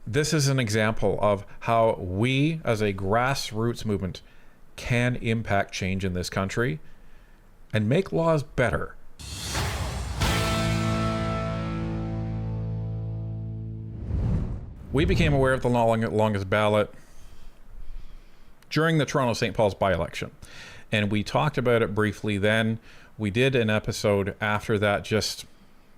this is an example of how we as a grassroots movement can impact change in this country and make laws better. We became aware of the longest ballot during the Toronto St. Paul's by-election, and we talked about it briefly then. We did an episode after that just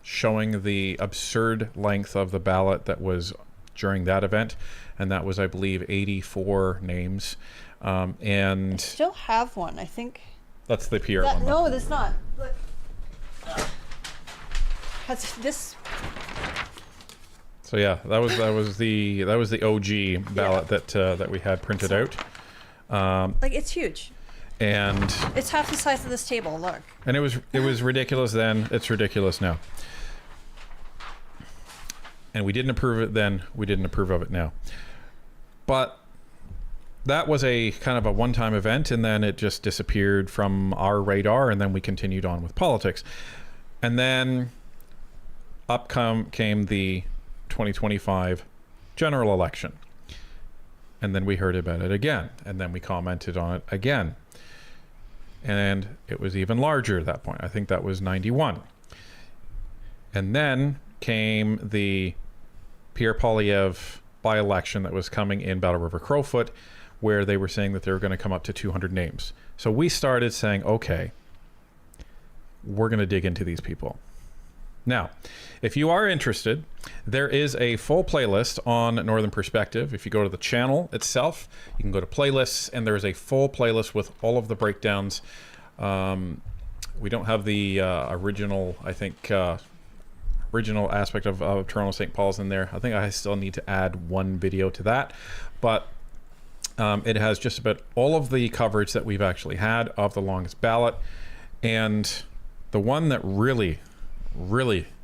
showing the absurd length of the ballot that was during that event, and that was, I believe, 84 names. And I still have one, I think. That's the PR one. No, that's not. Look. Has this... So yeah, that was the OG ballot that we had printed out. Like, it's huge. And it's half the size of this table. Look. And it was ridiculous then. It's ridiculous now. And we didn't approve it then. We didn't approve of it now. But that was a kind of a one-time event, and then it just disappeared from our radar, and then we continued on with politics. And then came the 2025 general election. And then we heard about it again, and then we commented on it again. And it was even larger at that point. I think that was 91. And then came the Pierre Poilievre by-election that was coming in Battle River Crowfoot, where they were saying that they were going to come up to 200 names. So we started saying, okay, we're going to dig into these people. Now, if you are interested, there is a full playlist on Northern Perspective. If you go to the channel itself, you can go to playlists, and there's a full playlist with all of the breakdowns. We don't have the original, I think, original aspect of Toronto St. Paul's in there. I think I still need to add one video to that, but it has just about all of the coverage that we've actually had of the longest ballot. And the one that really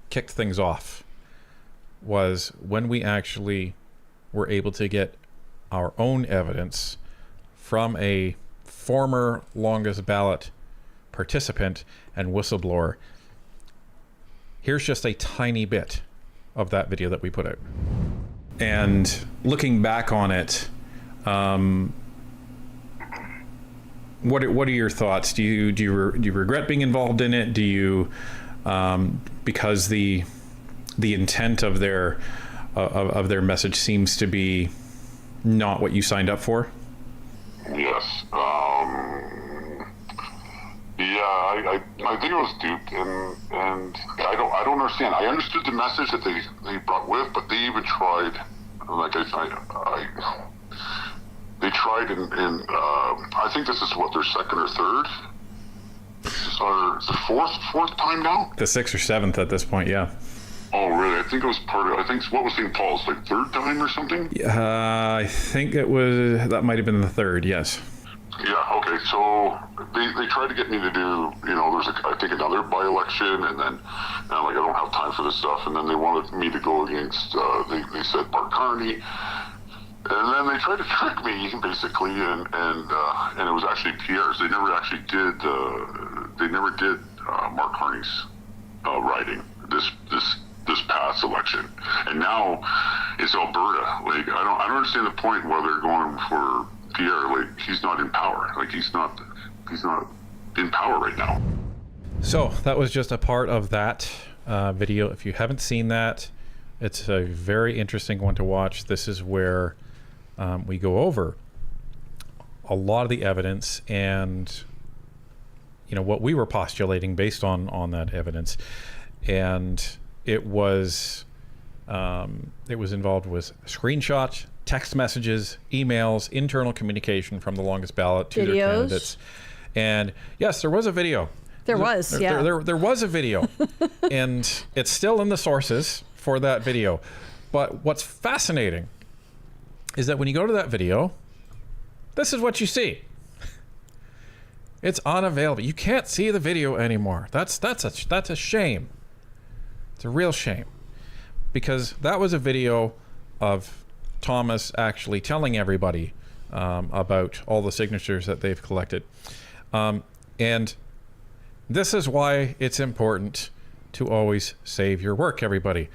kicked things off was when we actually were able to get our own evidence from a former longest ballot participant and whistleblower. Here's just a tiny bit of that video that we put out. And looking back on it, what are your thoughts? Do you regret being involved in it? Do you because the intent of their message seems to be not what you signed up for? Yes. Yeah, my video was duped, and I don't understand. I understood the message that they brought with, but they even tried, like they tried in I think this is what, their second or third? Or is it fourth time now? The sixth or seventh at this point, yeah. Oh, really? I think it was what was St. Paul's, like third time or something? I think that might have been the third, yes. Yeah, okay, so they tried to get me to do, there's I think another by-election, and then I'm like, I don't have time for this stuff, and then they wanted me to go against, they said Mark Carney, and then they tried to trick me, basically, and it was actually Pierre's. They never actually did, Mark Carney's riding this past election, and now it's Alberta. Like, I don't understand the point why they're going for Pierre. Like, he's not in power. Like, he's not in power right now. So that was just a part of that video. If you haven't seen that, it's a very interesting one to watch. This is where we go over a lot of the evidence and what we were postulating based on that evidence. And it was involved with screenshots, text messages, emails, internal communication from the longest ballot to their candidates. And yes, there was a video. There was a video. And it's still in the sources for that video. But what's fascinating is that when you go to that video, this is what you see. It's unavailable. You can't see the video anymore. That's a shame. It's a real shame, because that was a video of Thomas actually telling everybody about all the signatures that they've collected. And this is why it's important to always save your work, everybody.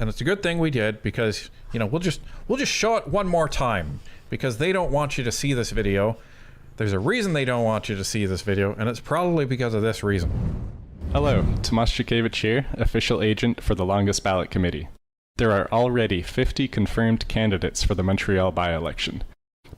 And it's a good thing we did, because, we'll just show it one more time, because they don't want you to see this video. There's a reason they don't want you to see this video, and it's probably because of this reason. Hello, Tomasz Czukewicz here, official agent for the longest ballot committee. There are already 50 confirmed candidates for the Montreal by-election,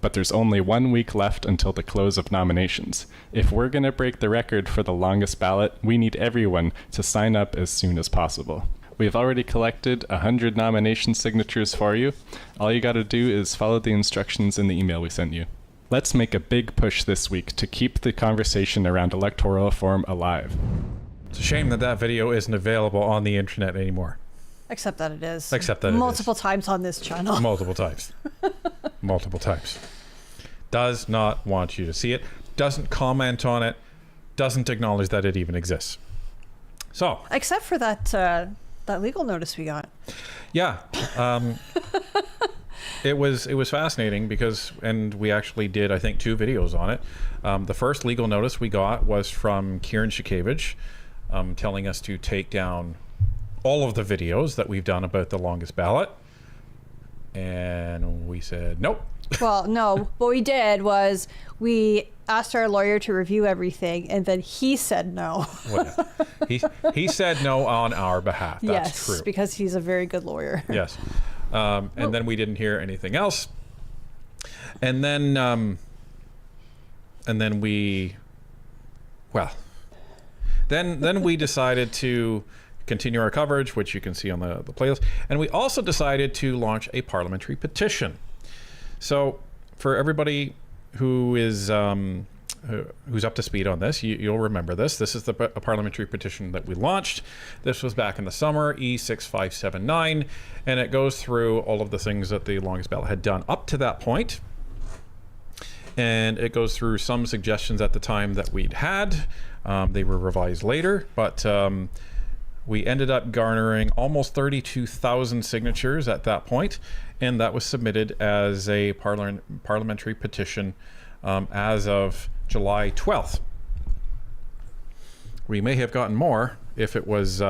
but there's only 1 week left until the close of nominations. If we're going to break the record for the longest ballot, we need everyone to sign up as soon as possible. We've already collected 100 nomination signatures for you. All you gotta do is follow the instructions in the email we sent you. Let's make a big push this week to keep the conversation around electoral reform alive. It's a shame that video isn't available on the internet anymore. Except that it is. Except that multiple times on this channel. Multiple times. Multiple times. Does not want you to see it. Doesn't comment on it. Doesn't acknowledge that it even exists. So. Except for that legal notice we got. Yeah. It was fascinating because, and we actually did, I think, 2 videos on it. The first legal notice we got was from Kieran Czukewicz, telling us to take down all of the videos that we've done about the longest ballot. And we said, nope. Well, no. What we did was we asked our lawyer to review everything, and then he said no. Well, yeah. He said no on our behalf. That's yes, true. because he's a very good lawyer. Yes. And then we didn't hear anything else. And then we, well, then we decided to continue our coverage, which you can see on the playlist. And we also decided to launch a parliamentary petition. So for everybody who is who's up to speed on this, you'll remember this. This is a parliamentary petition that we launched. This was back in the summer, E6579, and it goes through all of the things that the longest ballot had done up to that point. And it goes through some suggestions at the time that we'd had. They were revised later, but we ended up garnering almost 32,000 signatures at that point, and that was submitted as a parliamentary petition as of July 12th. We may have gotten more if it was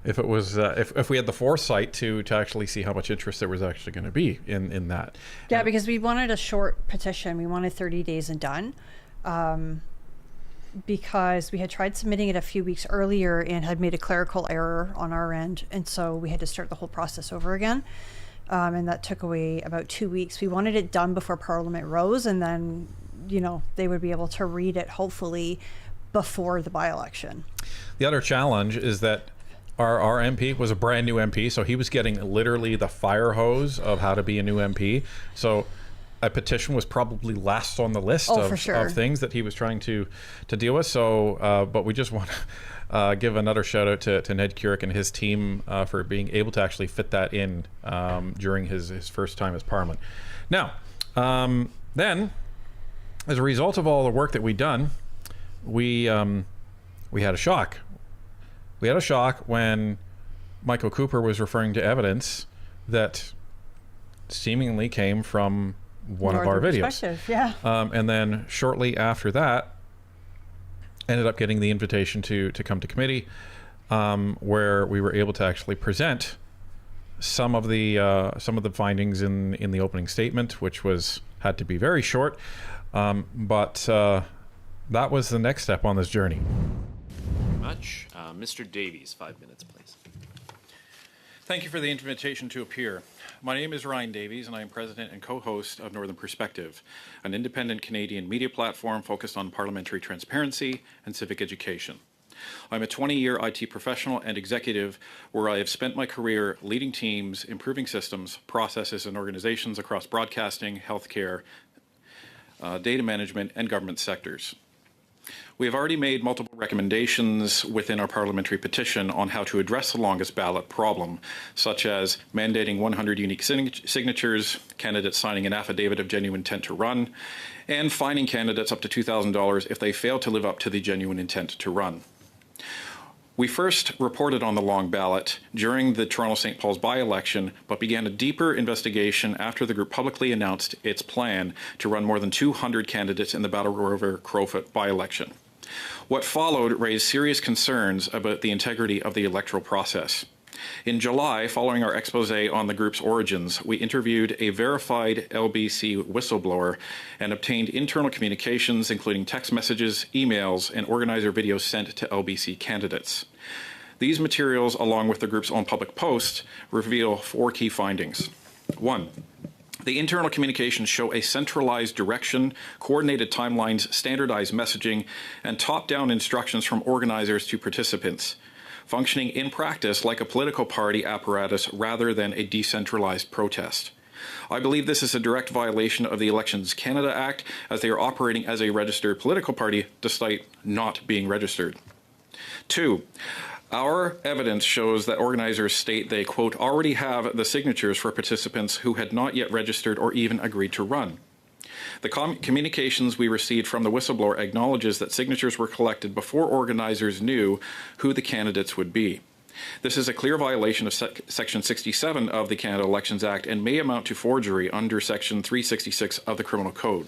if we had the foresight to actually see how much interest there was actually going to be in that. Yeah, because we wanted a short petition. We wanted 30 days and done. Because we had tried submitting it a few weeks earlier and had made a clerical error on our end, and so we had to start the whole process over again, and that took away about 2 weeks. We wanted it done before Parliament rose, and then they would be able to read it hopefully before the by-election. The other challenge is that our MP was a brand new MP, so he was getting literally the fire hose of how to be a new MP. So a petition was probably last on the list of things that he was trying to deal with. So, but we just want to give another shout out to Ned Curick and his team for being able to actually fit that in during his first time as Parliament. Now, then, as a result of all the work that we'd done, we had a shock. We had a shock when Michael Cooper was referring to evidence that seemingly came from one of our videos. Yeah. And then shortly after that, ended up getting the invitation to come to committee, where we were able to actually present some of the findings in the opening statement, which had to be very short, but that was the next step on this journey. Much. Mr. Davies, 5 minutes, please. Thank you for the invitation to appear. My name is Ryan Davies, and I am president and co-host of Northern Perspective, an independent Canadian media platform focused on parliamentary transparency and civic education. I'm a 20-year IT professional and executive where I have spent my career leading teams, improving systems, processes, and organizations across broadcasting, healthcare, data management, and government sectors. We have already made multiple recommendations within our parliamentary petition on how to address the longest ballot problem, such as mandating 100 unique signatures, candidates signing an affidavit of genuine intent to run, and fining candidates up to $2,000 if they fail to live up to the genuine intent to run. We first reported on the long ballot during the Toronto St. Paul's by-election, but began a deeper investigation after the group publicly announced its plan to run more than 200 candidates in the Battle River Crowfoot by-election. What followed raised serious concerns about the integrity of the electoral process. In July, following our expose on the group's origins, we interviewed a verified LBC whistleblower and obtained internal communications, including text messages, emails, and organizer videos sent to LBC candidates. These materials, along with the group's own public posts, reveal 4 key findings. 1. The internal communications show a centralized direction, coordinated timelines, standardized messaging, and top-down instructions from organizers to participants, functioning in practice like a political party apparatus rather than a decentralized protest. I believe this is a direct violation of the Elections Canada Act, as they are operating as a registered political party despite not being registered. 2. Our evidence shows that organizers state they, quote, already have the signatures for participants who had not yet registered or even agreed to run. The communications we received from the whistleblower acknowledges that signatures were collected before organizers knew who the candidates would be. This is a clear violation of Section 67 of the Canada Elections Act and may amount to forgery under Section 366 of the Criminal Code.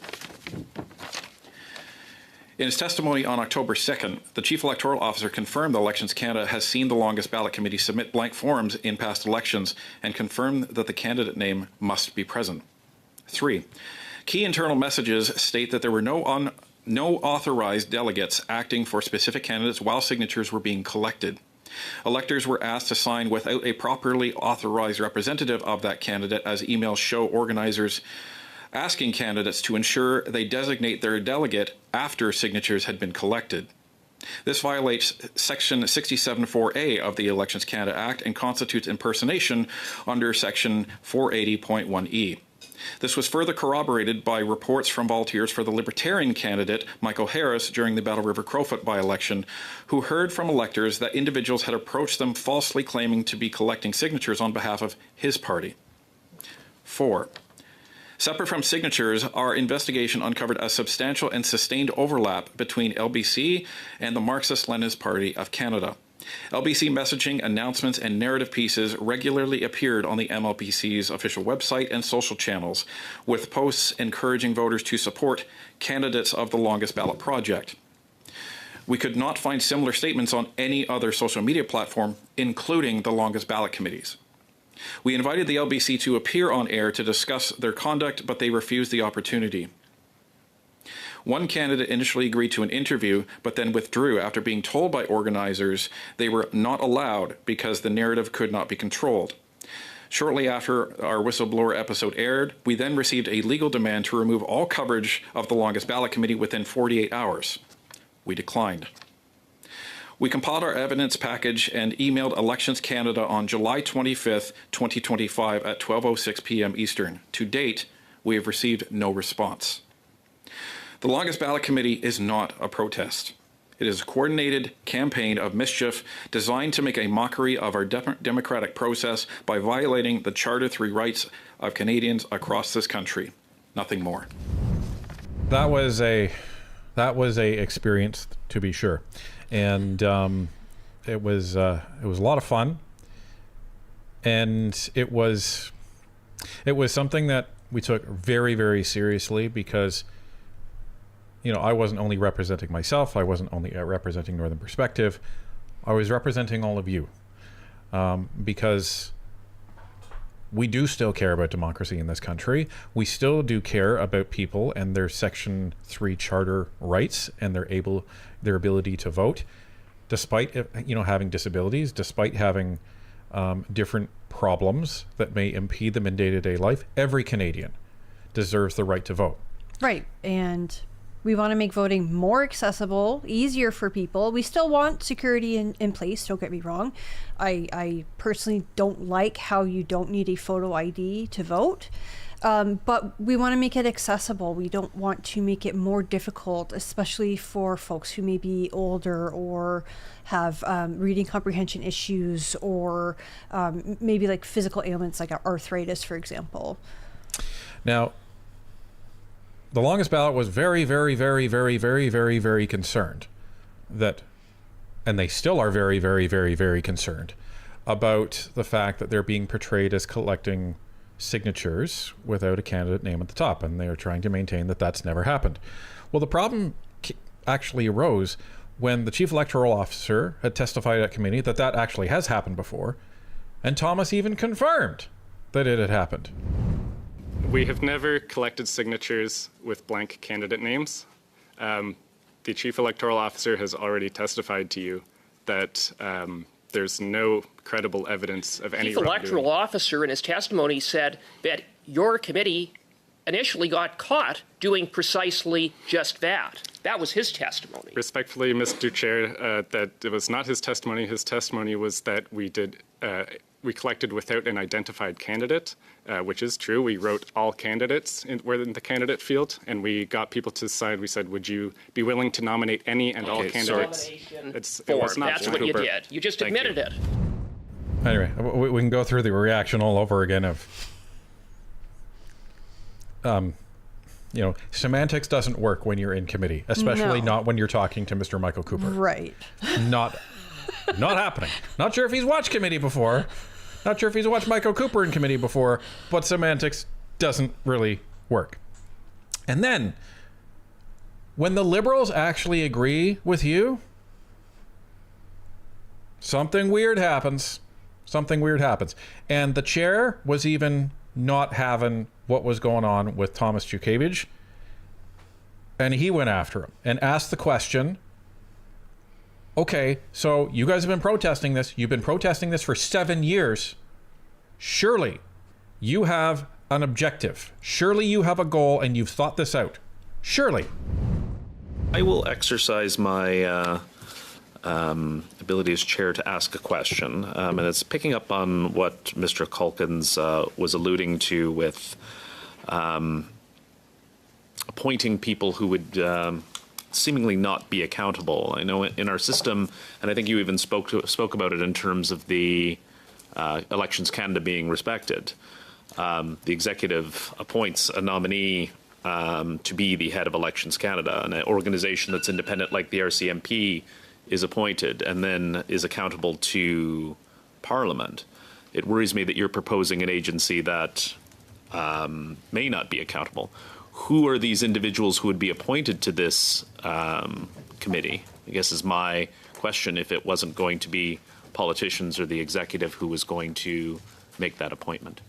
In his testimony on October 2nd, the Chief Electoral Officer confirmed that Elections Canada has seen the longest ballot committee submit blank forms in past elections and confirmed that the candidate name must be present. 3. Key internal messages state that there were no authorized delegates acting for specific candidates while signatures were being collected. Electors were asked to sign without a properly authorized representative of that candidate, as emails show organizers asking candidates to ensure they designate their delegate after signatures had been collected. This violates Section 67(4)A of the Elections Canada Act and constitutes impersonation under Section 480.1e. This was further corroborated by reports from volunteers for the Libertarian candidate, Michael Harris, during the Battle River Crowfoot by-election, who heard from electors that individuals had approached them falsely claiming to be collecting signatures on behalf of his party. 4. Separate from signatures, our investigation uncovered a substantial and sustained overlap between LBC and the Marxist-Leninist Party of Canada. LBC messaging, announcements, and narrative pieces regularly appeared on the MLPC's official website and social channels, with posts encouraging voters to support candidates of the Longest Ballot Project. We could not find similar statements on any other social media platform, including the Longest Ballot committees. We invited the LBC to appear on air to discuss their conduct, but they refused the opportunity. One candidate initially agreed to an interview, but then withdrew after being told by organizers they were not allowed because the narrative could not be controlled. Shortly after our whistleblower episode aired, we then received a legal demand to remove all coverage of the Longest Ballot Committee within 48 hours. We declined. We compiled our evidence package and emailed Elections Canada on July 25th, 2025 at 12:06 p.m. Eastern. To date, we have received no response. The Longest Ballot Committee is not a protest. It is a coordinated campaign of mischief designed to make a mockery of our democratic process by violating the Charter 3 rights of Canadians across this country. Nothing more. That was a experience, to be sure. And it was a lot of fun, and it was something that we took very, very seriously because, you know, I wasn't only representing myself, I wasn't only representing Northern Perspective, I was representing all of you, because we do still care about democracy in this country. We still do care about people and their Section 3 Charter rights and their ability to vote, despite, you know, having disabilities, despite having different problems that may impede them in day-to-day life. Every Canadian deserves the right to vote. Right, and we want to make voting more accessible, easier for people. We still want security in place, don't get me wrong. I personally don't like how you don't need a photo ID to vote, but we want to make it accessible. We don't want to make it more difficult, especially for folks who may be older or have reading comprehension issues or maybe like physical ailments like arthritis, for example. Now, the Longest Ballot was very, very, very, very, very, very, very concerned that, and they still are very, very, very, very concerned about the fact that they're being portrayed as collecting signatures without a candidate name at the top, and they're trying to maintain that that's never happened. Well, the problem actually arose when the Chief Electoral Officer had testified at committee that actually has happened before, And Thomas even confirmed that it had happened. We have never collected signatures with blank candidate names. The Chief Electoral Officer has already testified to you that there's no credible evidence of any Chief Electoral Officer in his testimony said that your committee initially got caught doing precisely just that. That was his testimony. Respectfully, Mr. Chair, that it was not his testimony. His testimony was that we collected without an identified candidate, which is true. We wrote all candidates were in the candidate field, and we got people to decide. We said, would you be willing to nominate any and all candidates? It was not That's what you did. You just admitted it. Anyway, we can go through the reaction all over again of, semantics doesn't work when you're in committee, especially not when you're talking to Mr. Michael Cooper. Right. Not happening. Not sure if he's watched committee before. Not sure if he's watched Michael Cooper in committee before, but semantics doesn't really work. And then, when the Liberals actually agree with you, something weird happens. Something weird happens. And the chair was even not having what was going on with Thomas Jukevich. And he went after him and asked the question, okay, so you guys have been protesting this. You've been protesting this for 7 years. Surely you have an objective. Surely you have a goal and you've thought this out. Surely. I will exercise my ability as chair to ask a question, and it's picking up on what Mr. Culkins was alluding to with appointing people who would seemingly not be accountable. I know in our system, and I think you even spoke about it in terms of the Elections Canada being respected. The executive appoints a nominee to be the head of Elections Canada, and an organization that's independent like the RCMP is appointed and then is accountable to Parliament. It worries me that you're proposing an agency that may not be accountable. Who are these individuals who would be appointed to this committee? I guess is my question, if it wasn't going to be politicians or the executive who was going to make that appointment.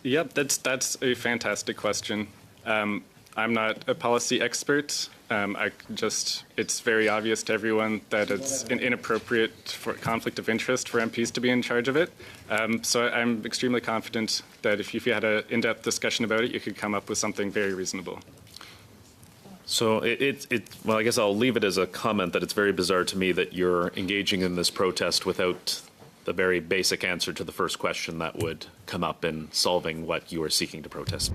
Yep, that's a fantastic question. I'm not a policy expert. It's very obvious to everyone that it's inappropriate for conflict of interest for MPs to be in charge of it. So I'm extremely confident that if you had an in-depth discussion about it, you could come up with something very reasonable. So well, I guess I'll leave it as a comment that it's very bizarre to me that you're engaging in this protest without the very basic answer to the first question that would come up in solving what you are seeking to protest.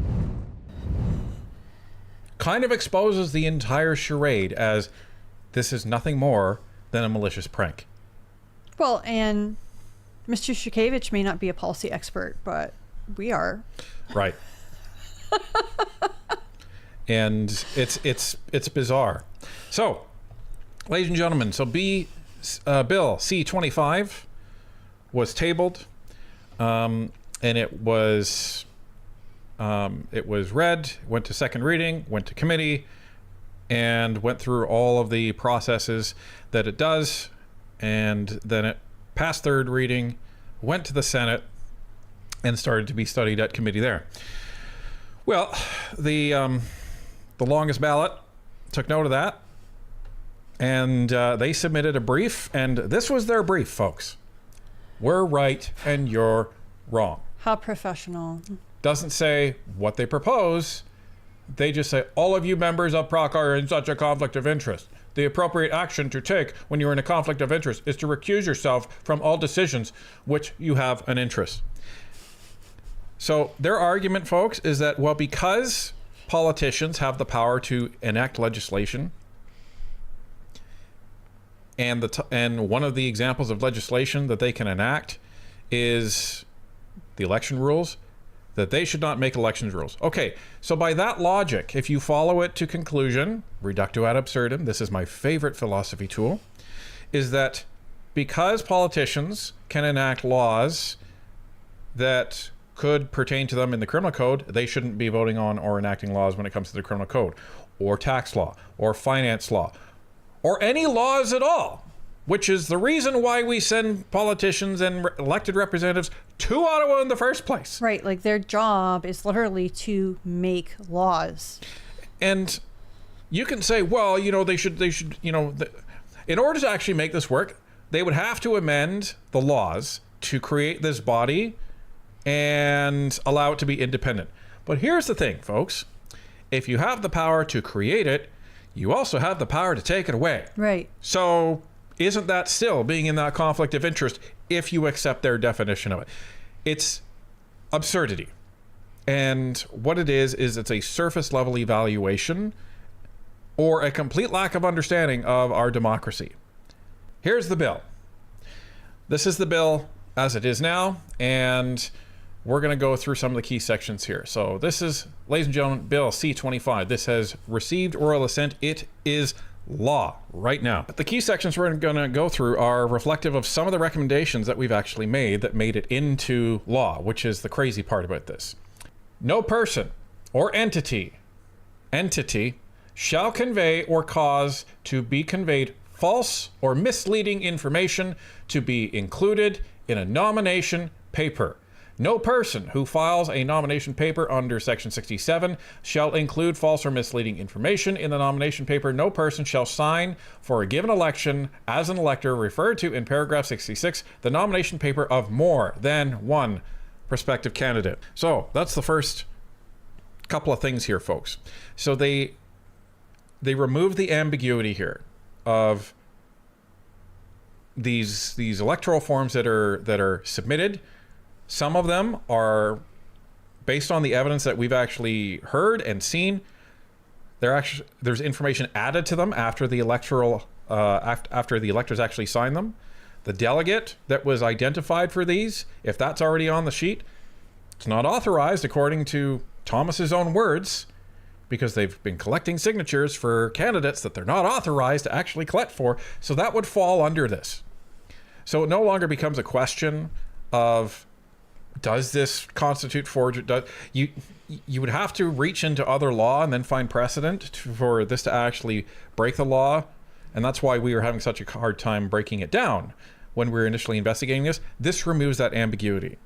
Kind of exposes the entire charade as this is nothing more than a malicious prank. Well, and Mr. Jukevich may not be a policy expert, but we are. Right. And it's bizarre. So, ladies and gentlemen, so Bill C-25 was tabled, and it was read, went to second reading, went to committee, and went through all of the processes that it does, and then it passed third reading, went to the Senate, and started to be studied at committee there. Well, the longest ballot took note of that, and they submitted a brief, and this was their brief, folks. We're right and you're wrong. How professional. Doesn't say what they propose. They just say, all of you members of PROC are in such a conflict of interest. The appropriate action to take when you're in a conflict of interest is to recuse yourself from all decisions which you have an interest. So their argument, folks, is that, well, because politicians have the power to enact legislation, and one of the examples of legislation that they can enact is the election rules, that they should not make elections rules. Okay, so by that logic, if you follow it to conclusion, reductio ad absurdum, this is my favorite philosophy tool, is that because politicians can enact laws that could pertain to them in the criminal code, they shouldn't be voting on or enacting laws when it comes to the criminal code, or tax law, or finance law, or any laws at all. which is the reason why we send politicians and elected representatives to Ottawa in the first place. Right, like their job is literally to make laws. And you can say, well, they should, in order to actually make this work, they would have to amend the laws to create this body and allow it to be independent. But here's the thing, folks. If you have the power to create it, you also have the power to take it away. Right. So isn't that still being in that conflict of interest if you accept their definition of it? It's absurdity. And what it is it's a surface level evaluation or a complete lack of understanding of our democracy. Here's the bill. This is the bill as it is now, and we're going to go through some of the key sections here. So this is, ladies and gentlemen, Bill C-25. This has received oral assent. It is law right now. But the key sections we're going to go through are reflective of some of the recommendations that we've actually made that made it into law, which is the crazy part about this. No person or entity shall convey or cause to be conveyed false or misleading information to be included in a nomination paper. No person who files a nomination paper under Section 67 shall include false or misleading information in the nomination paper. No person shall sign for a given election as an elector referred to in paragraph 66 the nomination paper of more than one prospective candidate. So that's the first couple of things here, folks. So they remove the ambiguity here of these electoral forms that are submitted. Some of them are based on the evidence that we've actually heard and seen. There's information added to them after the after the electors actually sign them. The delegate that was identified for these, if that's already on the sheet, it's not authorized according to Thomas's own words, because they've been collecting signatures for candidates that they're not authorized to actually collect for. So that would fall under this. So it no longer becomes a question of, does this constitute forgery? You would have to reach into other law and then find precedent for this to actually break the law. And that's why we were having such a hard time breaking it down when we were initially investigating this. This removes that ambiguity.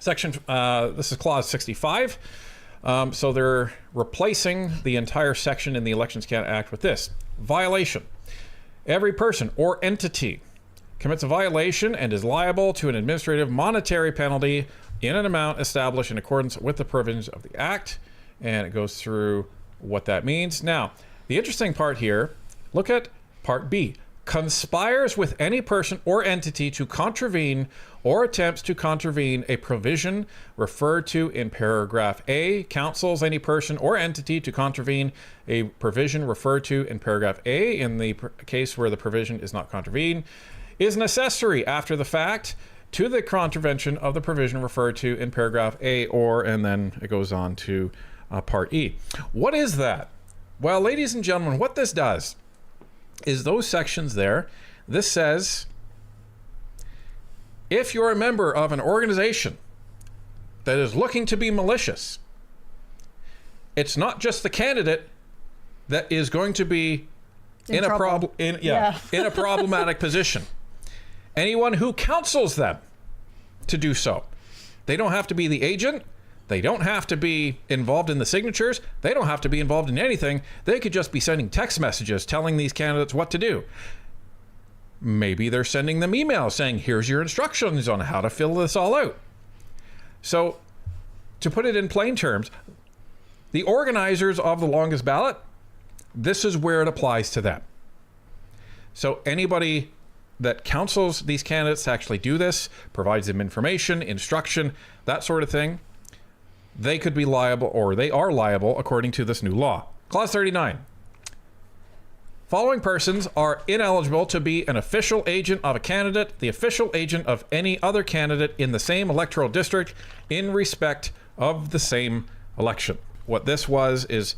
This is clause 65. So they're replacing the entire section in the Elections Canada Act with this. Violation. Every person or entity commits a violation and is liable to an administrative monetary penalty in an amount established in accordance with the provisions of the Act. And it goes through what that means. Now, the interesting part here, look at Part B. Conspires with any person or entity to contravene or attempts to contravene a provision referred to in paragraph A, counsels any person or entity to contravene a provision referred to in paragraph A in the case where the provision is not contravened, is an accessory after the fact to the contravention of the provision referred to in paragraph A, and then it goes on to Part E. What is that? Well, ladies and gentlemen, what this does is those sections there, this says, if you're a member of an organization that is looking to be malicious, it's not just the candidate that is going to be in a problematic position. Anyone who counsels them to do so. They don't have to be the agent. They don't have to be involved in the signatures. They don't have to be involved in anything. They could just be sending text messages telling these candidates what to do. Maybe they're sending them emails saying, here's your instructions on how to fill this all out. So, to put it in plain terms, the organizers of the longest ballot, this is where it applies to them. So anybody that counsels these candidates to actually do this, provides them information, instruction, that sort of thing, they could be liable, or they are liable, according to this new law. Clause 39. Following persons are ineligible to be an official agent of a candidate, the official agent of any other candidate in the same electoral district in respect of the same election. What this was is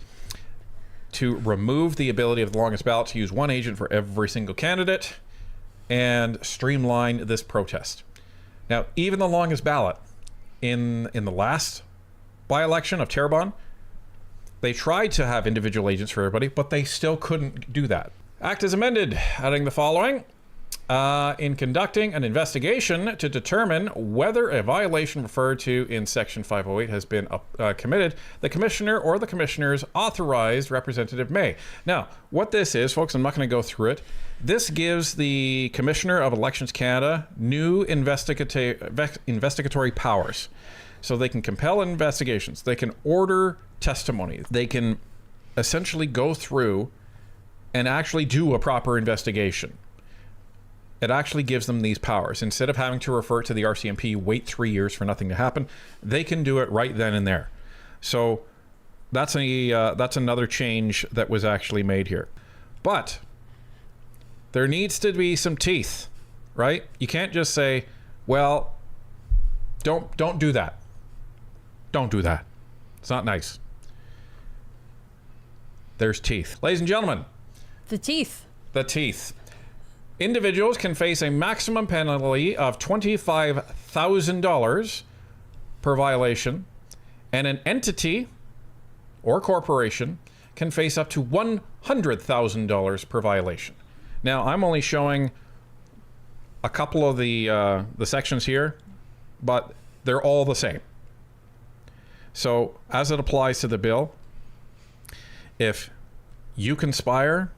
to remove the ability of the longest ballot to use one agent for every single candidate and streamline this protest. Now, even the longest ballot in the last by-election of Terrebonne, they tried to have individual agents for everybody, but they still couldn't do that. Act is amended, adding the following. in conducting an investigation to determine whether a violation referred to in Section 508 has been committed, the Commissioner or the Commissioner's authorized representative may. Now, what this is, folks, I'm not going to go through it. This gives the Commissioner of Elections Canada new investigatory powers. So they can compel investigations. They can order testimony. They can essentially go through and actually do a proper investigation. It actually gives them these powers. Instead of having to refer to the RCMP, wait 3 years for nothing to happen, they can do it right then and there. So that's another change that was actually made here. But there needs to be some teeth, right? You can't just say, well, don't do that. Don't do that. It's not nice. There's teeth. Ladies and gentlemen. The teeth. The teeth. Individuals can face a maximum penalty of $25,000 per violation, and an entity or corporation can face up to $100,000 per violation. Now, I'm only showing a couple of the sections here, but they're all the same. So, as it applies to the bill, if you conspire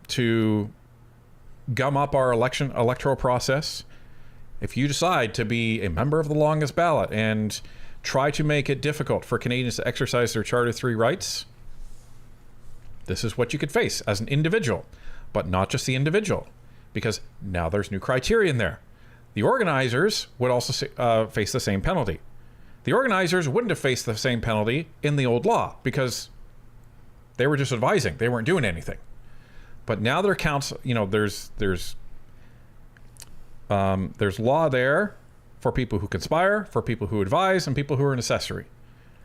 to gum up our electoral process, if you decide to be a member of the longest ballot and try to make it difficult for Canadians to exercise their Charter 3 rights, this is what you could face as an individual, but not just the individual, because now there's new criteria in there. The organizers would also face the same penalty. The organizers wouldn't have faced the same penalty in the old law because they were just advising. They weren't doing anything. But now there counts, there's law there for people who conspire, for people who advise, and people who are an accessory.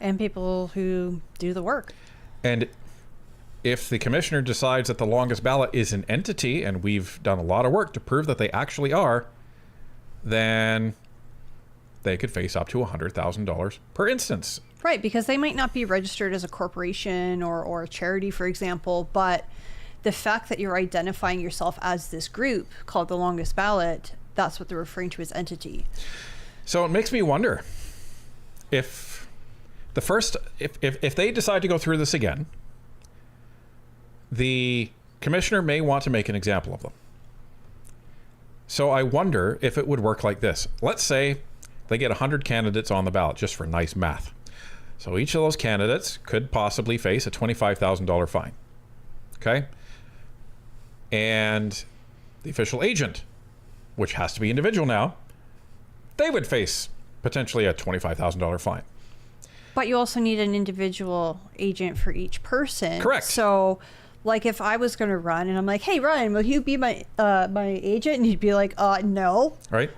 And people who do the work. And if the Commissioner decides that the longest ballot is an entity, and we've done a lot of work to prove that they actually are, then they could face up to $100,000 per instance. Right, because they might not be registered as a corporation or a charity, for example, but the fact that you're identifying yourself as this group called the longest ballot, that's what they're referring to as entity. So it makes me wonder if they decide to go through this again, the Commissioner may want to make an example of them. So I wonder if it would work like this. Let's say they get 100 candidates on the ballot, just for nice math. So each of those candidates could possibly face a $25,000 fine. Okay? And the official agent, which has to be individual now, they would face potentially a $25,000 fine. But you also need an individual agent for each person. Correct. So, like, if I was going to run and I'm like, hey, Ryan, will you be my agent? And he'd be like, no. Right.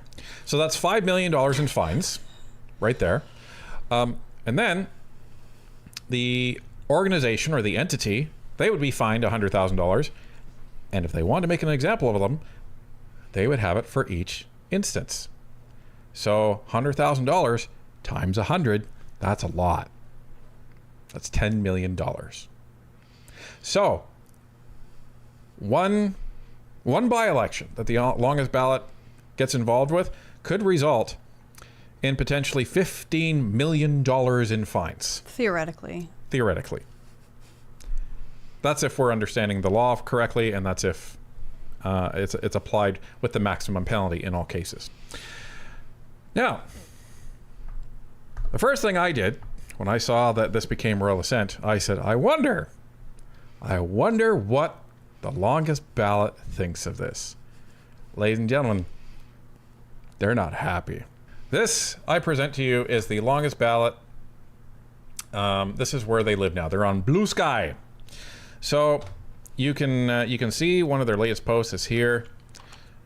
So that's $5 million in fines right there. And then the organization or the entity, they would be fined $100,000. And if they wanted to make an example of them, they would have it for each instance. So $100,000 times 100, that's a lot. That's $10 million. So one by-election that the longest ballot gets involved with could result in potentially $15 million in fines. Theoretically. That's if we're understanding the law correctly, and that's if it's applied with the maximum penalty in all cases. Now, the first thing I did when I saw that this became royal assent, I said, I wonder what the longest ballot thinks of this. Ladies and gentlemen, they're not happy. This I present to you is the longest ballot. This is where they live now. They're on Blue Sky. So you can see one of their latest posts is here.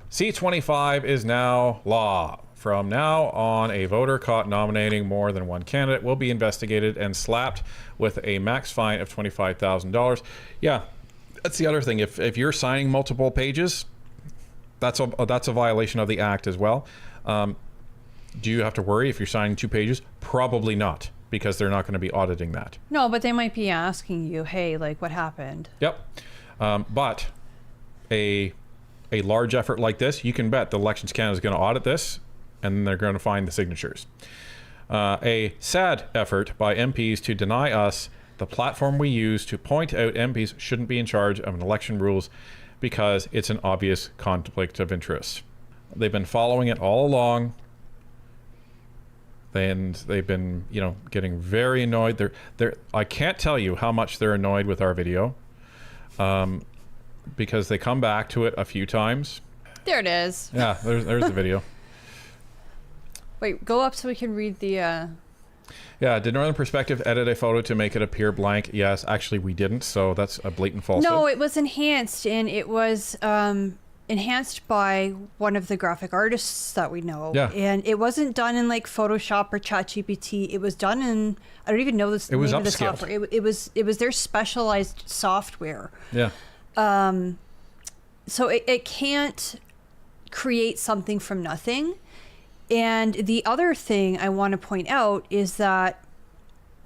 C25 is now law. From now on, a voter caught nominating more than one candidate will be investigated and slapped with a max fine of $25,000. Yeah, that's the other thing. If you're signing multiple pages, that's a violation of the act as well. Do you have to worry if you're signing 2 pages? Probably not, because they're not going to be auditing that. No, but they might be asking you, hey, like, what happened? Yep. But a a large effort like this, you can bet the Elections Canada is going to audit this, and they're going to find the signatures. A sad effort by MPs to deny us the platform we use to point out MPs shouldn't be in charge of an election rules because it's an obvious conflict of interest. They've been following it all along, and they've been, getting very annoyed. I can't tell you how much they're annoyed with our video, because they come back to it a few times. There it is. Yeah, there's the video. Wait, go up so we can read the... Yeah, did Northern Perspective edit a photo to make it appear blank? Yes, actually we didn't, so that's a blatant falsehood. No, it was enhanced, and it was enhanced by one of the graphic artists that we know. Yeah. And it wasn't done in like Photoshop or ChatGPT. It was done in, I don't even know the name of the software. It was their specialized software. Yeah. So it can't create something from nothing. And the other thing I want to point out is that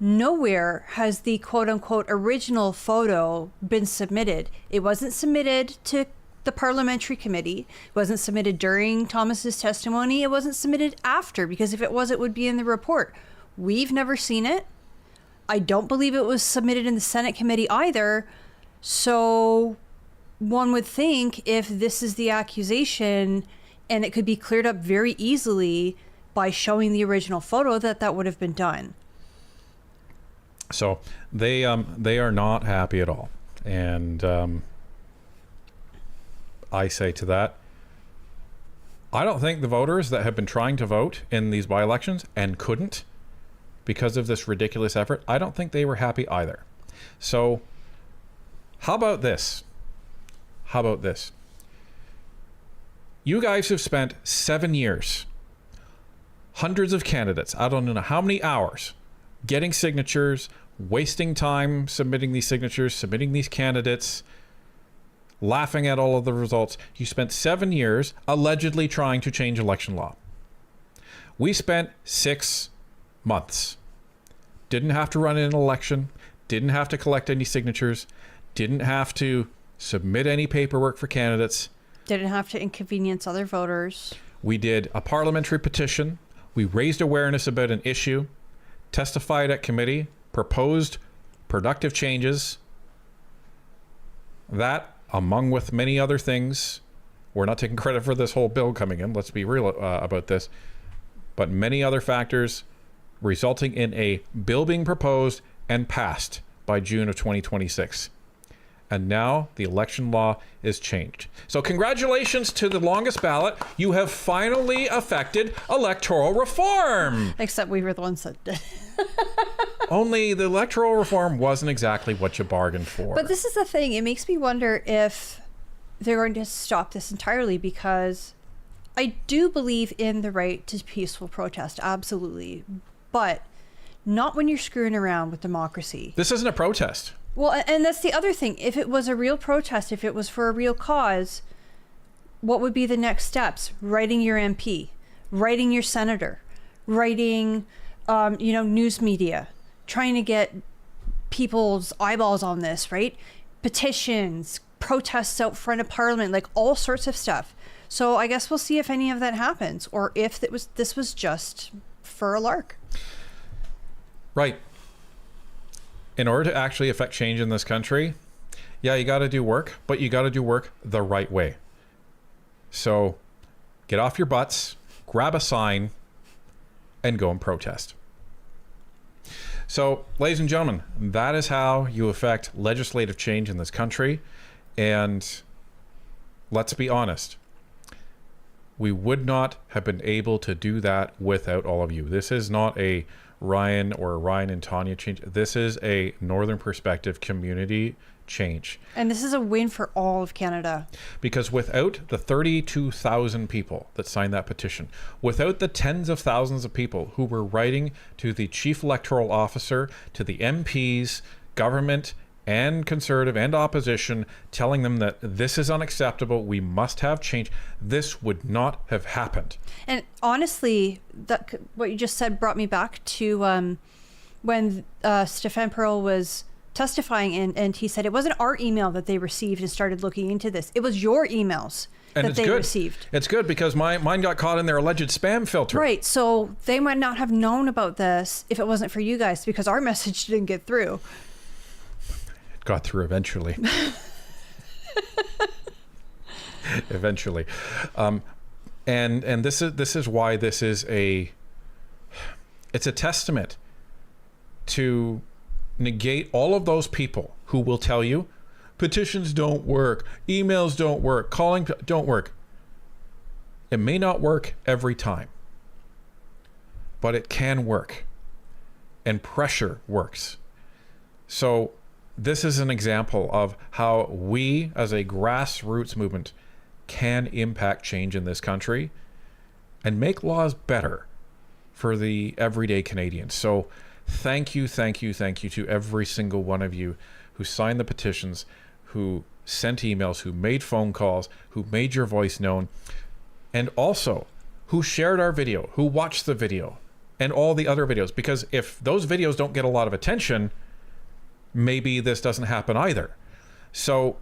nowhere has the quote-unquote original photo been submitted. It wasn't submitted to the Parliamentary Committee. It wasn't submitted during Thomas's testimony. It wasn't submitted after, because if it was, it would be in the report. We've never seen it. I don't believe it was submitted in the Senate committee either. So one would think if this is the accusation, and it could be cleared up very easily by showing the original photo, that would have been done. So they are not happy at all, and I say to that, I don't think the voters that have been trying to vote in these by-elections and couldn't because of this ridiculous effort, I don't think they were happy either. So how about this? You guys have spent 7 years, hundreds of candidates, I don't know how many hours, getting signatures, wasting time submitting these signatures, submitting these candidates, laughing at all of the results. You spent 7 years allegedly trying to change election law. We spent 6 months. Didn't have to run an election, didn't have to collect any signatures, didn't have to submit any paperwork for candidates. Didn't have to inconvenience other voters. We did a parliamentary petition. We raised awareness about an issue, testified at committee, proposed productive changes. That, among with many other things, we're not taking credit for this whole bill coming in. Let's be real about this. But many other factors resulting in a bill being proposed and passed by June of 2026. And now the election law is changed. So congratulations to the longest ballot. You have finally effected electoral reform. Except we were the ones that did. Only the electoral reform wasn't exactly what you bargained for. But this is the thing. It makes me wonder if they're going to stop this entirely, because I do believe in the right to peaceful protest. Absolutely. But not when you're screwing around with democracy. This isn't a protest. Well, and that's the other thing. If it was a real protest, if it was for a real cause, what would be the next steps? Writing your MP, writing your senator, writing, news media, trying to get people's eyeballs on this, right? Petitions, protests out front of Parliament, like all sorts of stuff. So I guess we'll see if any of that happens, or if this was just for a lark. Right. In order to actually affect change in this country, yeah, you got to do work, but you got to do work the right way. So get off your butts, grab a sign, and go and protest. So, ladies and gentlemen, that is how you affect legislative change in this country. And let's be honest, we would not have been able to do that without all of you. This is not a Ryan or Ryan and Tanya change. This is a Northern Perspective community change. And this is a win for all of Canada. Because without the 32,000 people that signed that petition, without the tens of thousands of people who were writing to the Chief Electoral Officer, to the MPs, government, and Conservative and opposition, telling them that this is unacceptable, we must have change, this would not have happened. And honestly, what you just said brought me back to when Stefan Pearl was testifying, and he said it wasn't our email that they received and started looking into this. It was your emails. And that it's they good. received. It's good because mine got caught in their alleged spam filter. Right. So they might not have known about this if it wasn't for you guys, because our message didn't get through. It got through eventually. Eventually. And this is why this is it's a testament to negate all of those people who will tell you petitions don't work, emails don't work, calling don't work. It may not work every time, but it can work, and pressure works. So this is an example of how we as a grassroots movement can impact change in this country and make laws better for the everyday Canadians. So thank you to every single one of you who signed the petitions, who sent emails, who made phone calls, who made your voice known, and also who shared our video, who watched the video and all the other videos. Because if those videos don't get a lot of attention, maybe this doesn't happen either. So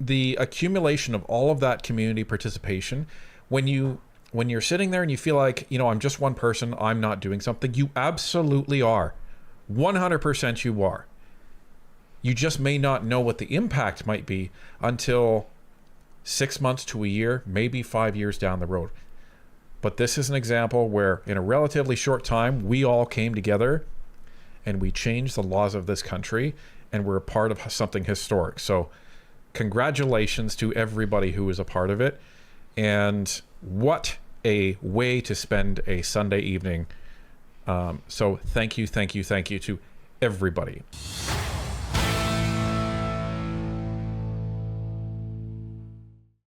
the accumulation of all of that community participation, when you're sitting there and you feel like, I'm just one person, I'm not doing something, you absolutely are. 100% you are. You just may not know what the impact might be until 6 months to a year, maybe 5 years down the road. But this is an example where in a relatively short time, we all came together and we changed the laws of this country, and we're a part of something historic. So congratulations to everybody who was a part of it. And what a way to spend a Sunday evening. So thank you to everybody.